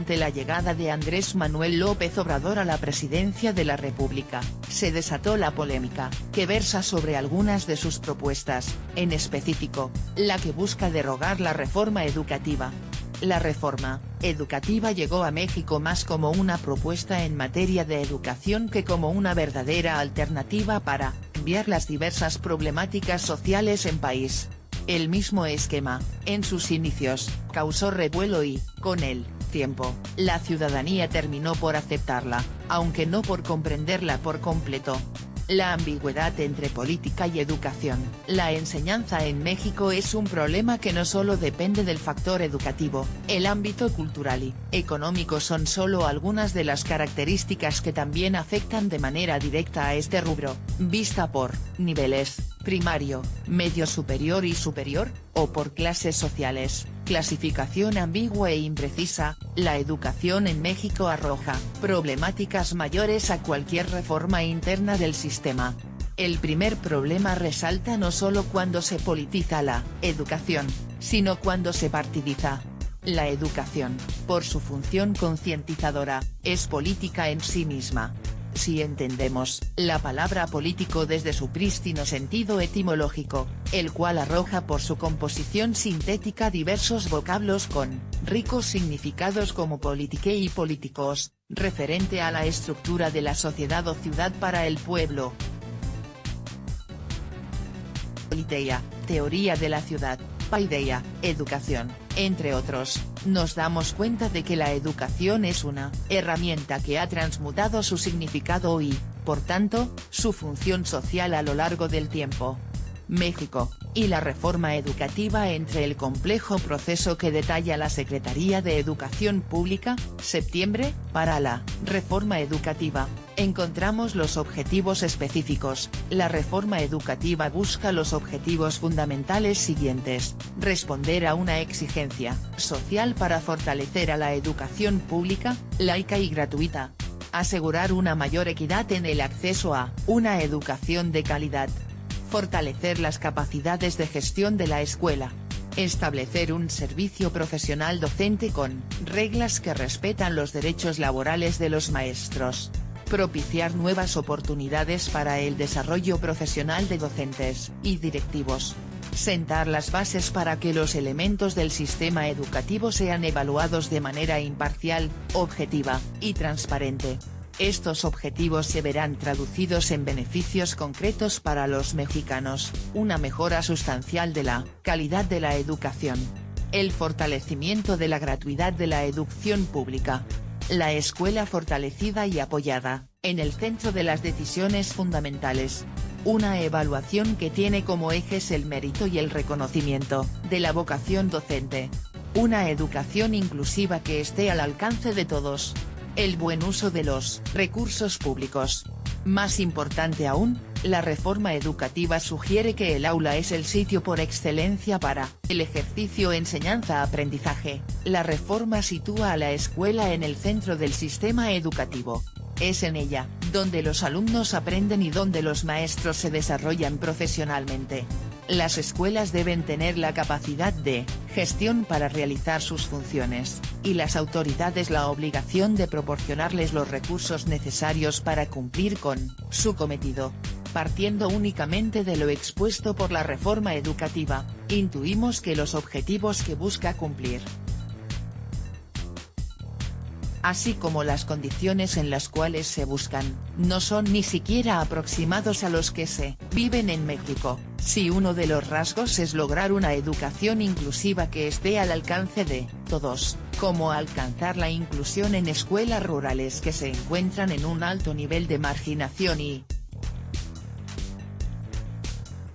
Ante la llegada de Andrés Manuel López Obrador a la presidencia de la República, se desató la polémica, que versa sobre algunas de sus propuestas, en específico, la que busca derogar la reforma educativa. La reforma educativa llegó a México más como una propuesta en materia de educación que como una verdadera alternativa para cambiar las diversas problemáticas sociales en país. El mismo esquema, en sus inicios, causó revuelo y, con el tiempo, la ciudadanía terminó por aceptarla, aunque no por comprenderla por completo. La ambigüedad entre política y educación. La enseñanza en México es un problema que no solo depende del factor educativo, el ámbito cultural y económico son solo algunas de las características que también afectan de manera directa a este rubro, vista por niveles, primario, medio superior y superior, o por clases sociales. Clasificación ambigua e imprecisa, la educación en México arroja problemáticas mayores a cualquier reforma interna del sistema. El primer problema resalta no solo cuando se politiza la educación, sino cuando se partidiza. La educación, por su función concientizadora, es política en sí misma. Si entendemos la palabra político desde su prístino sentido etimológico, el cual arroja por su composición sintética diversos vocablos con ricos significados como politique y políticos, referente a la estructura de la sociedad o ciudad para el pueblo. Politeia, teoría de la ciudad, paideia, educación, entre otros, nos damos cuenta de que la educación es una herramienta que ha transmutado su significado y, por tanto, su función social a lo largo del tiempo. México, y la reforma educativa. Entre el complejo proceso que detalla la Secretaría de Educación Pública, septiembre, para la reforma educativa, encontramos los objetivos específicos. La reforma educativa busca los objetivos fundamentales siguientes: responder a una exigencia social para fortalecer a la educación pública, laica y gratuita. Asegurar una mayor equidad en el acceso a una educación de calidad. Fortalecer las capacidades de gestión de la escuela. Establecer un servicio profesional docente con reglas que respetan los derechos laborales de los maestros. Propiciar nuevas oportunidades para el desarrollo profesional de docentes y directivos. Sentar las bases para que los elementos del sistema educativo sean evaluados de manera imparcial, objetiva y transparente. Estos objetivos se verán traducidos en beneficios concretos para los mexicanos, una mejora sustancial de la calidad de la educación. El fortalecimiento de la gratuidad de la educación pública. La escuela fortalecida y apoyada, en el centro de las decisiones fundamentales. Una evaluación que tiene como ejes el mérito y el reconocimiento de la vocación docente. Una educación inclusiva que esté al alcance de todos. El buen uso de los recursos públicos. Más importante aún, la reforma educativa sugiere que el aula es el sitio por excelencia para el ejercicio enseñanza-aprendizaje. La reforma sitúa a la escuela en el centro del sistema educativo. Es en ella, donde los alumnos aprenden y donde los maestros se desarrollan profesionalmente. Las escuelas deben tener la capacidad de gestión para realizar sus funciones, y las autoridades la obligación de proporcionarles los recursos necesarios para cumplir con su cometido. Partiendo únicamente de lo expuesto por la reforma educativa, intuimos que los objetivos que busca cumplir, así como las condiciones en las cuales se buscan, no son ni siquiera aproximados a los que se viven en México. Si uno de los rasgos es lograr una educación inclusiva que esté al alcance de todos, como alcanzar la inclusión en escuelas rurales que se encuentran en un alto nivel de marginación y,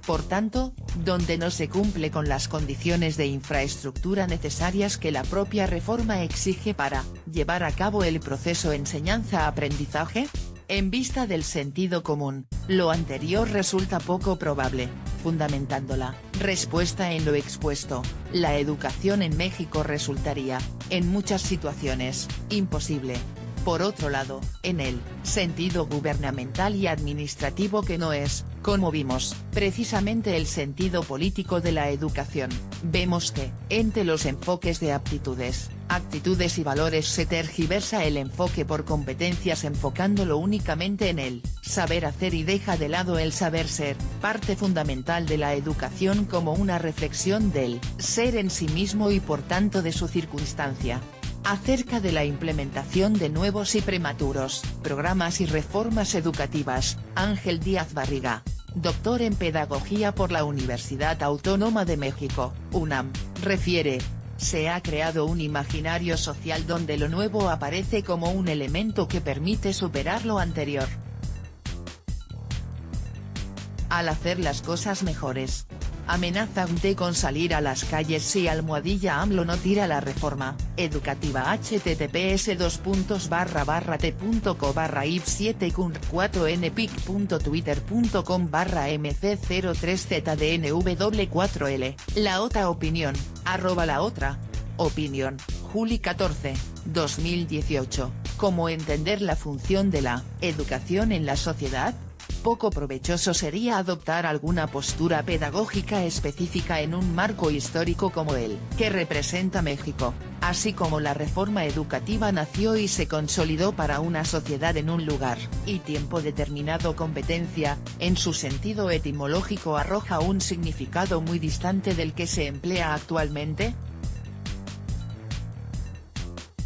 por tanto, donde no se cumple con las condiciones de infraestructura necesarias que la propia reforma exige para llevar a cabo el proceso enseñanza-aprendizaje. En vista del sentido común, lo anterior resulta poco probable. Fundamentando la respuesta en lo expuesto, la educación en México resultaría, en muchas situaciones, imposible. Por otro lado, en el sentido gubernamental y administrativo, que no es, como vimos, precisamente el sentido político de la educación, vemos que, entre los enfoques de aptitudes, actitudes y valores. Se tergiversa el enfoque por competencias enfocándolo únicamente en el saber hacer y deja de lado el saber ser, parte fundamental de la educación como una reflexión del ser en sí mismo y por tanto de su circunstancia. Acerca de la implementación de nuevos y prematuros programas y reformas educativas, Ángel Díaz Barriga, doctor en Pedagogía por la Universidad Autónoma de México, UNAM, refiere: se ha creado un imaginario social donde lo nuevo aparece como un elemento que permite superar lo anterior. Al hacer las cosas mejores. Amenaza UNTE con salir a las calles si Almohadilla AMLO no tira la reforma educativa. https://ip7kun4npic.twitter.com/mc03zdnw4l, La Otra Opinión, @laotra_opinión, Juli 14, 2018, ¿cómo entender la función de la educación en la sociedad? Poco provechoso sería adoptar alguna postura pedagógica específica en un marco histórico como el que representa México, así como la reforma educativa nació y se consolidó para una sociedad en un lugar y tiempo determinado. Competencia, en su sentido etimológico, arroja un significado muy distante del que se emplea actualmente,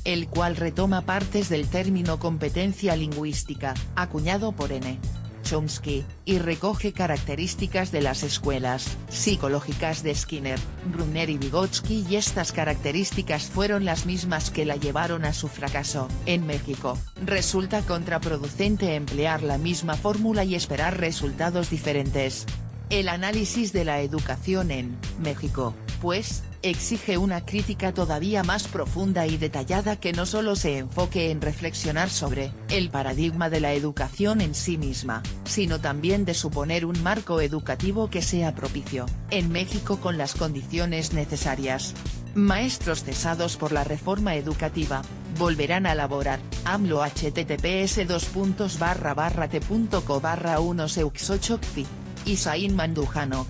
el cual retoma partes del término competencia lingüística, acuñado por N. Chomsky, y recoge características de las escuelas psicológicas de Skinner, Brunner y Vygotsky, y estas características fueron las mismas que la llevaron a su fracaso. En México, resulta contraproducente emplear la misma fórmula y esperar resultados diferentes. El análisis de la educación en México, pues, exige una crítica todavía más profunda y detallada que no solo se enfoque en reflexionar sobre el paradigma de la educación en sí misma, sino también de suponer un marco educativo que sea propicio, en México, con las condiciones necesarias. Maestros cesados por la reforma educativa, volverán a laborar, AMLO. https://t.co/1seux8cfi. Isaín Mandujano,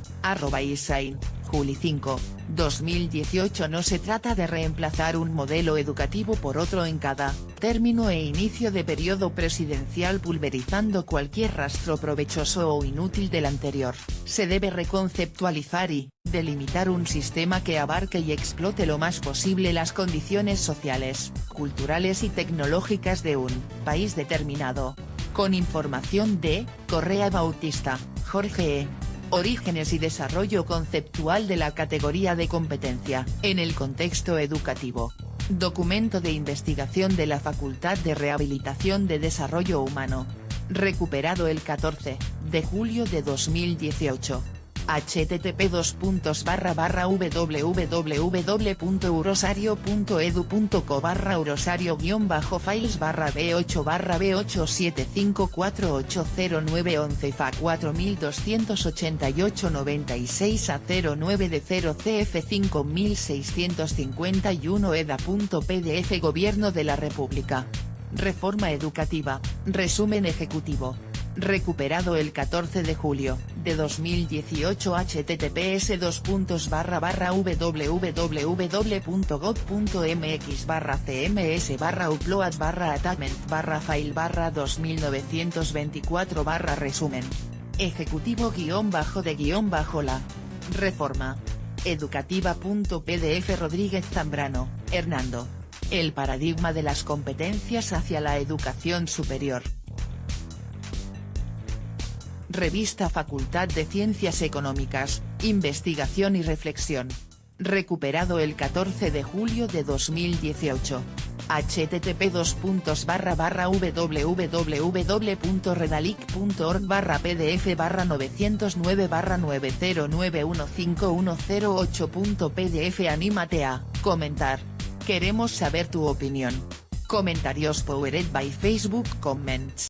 @Isaín, Juli 5, 2018. No se trata de reemplazar un modelo educativo por otro en cada término e inicio de periodo presidencial, pulverizando cualquier rastro provechoso o inútil del anterior. Se debe reconceptualizar y delimitar un sistema que abarque y explote lo más posible las condiciones sociales, culturales y tecnológicas de un país determinado. Con información de Correa Bautista, Jorge E. Orígenes y desarrollo conceptual de la categoría de competencia en el contexto educativo. Documento de investigación de la Facultad de Rehabilitación de Desarrollo Humano. Recuperado el 14 de julio de 2018. http://www.urosario.edu.co/urosario-b8/b87548091 FA 428896 de 0 CF 5651 EDA.pdf. Gobierno de la República. Reforma educativa, resumen ejecutivo. Recuperado el 14 de julio de 2018. https://www.gov.mx/cms/upload/attachment/file/2924/resumen ejecutivo-de-la reforma educativa.pdf. Rodríguez Zambrano, Hernando. El paradigma de las competencias hacia la educación superior. Revista Facultad de Ciencias Económicas, Investigación y Reflexión. Recuperado el 14 de julio de 2018. http://www.redalic.org/pdf/909-909151008.pdf. Anímate a comentar. Queremos saber tu opinión. Comentarios powered by Facebook Comments.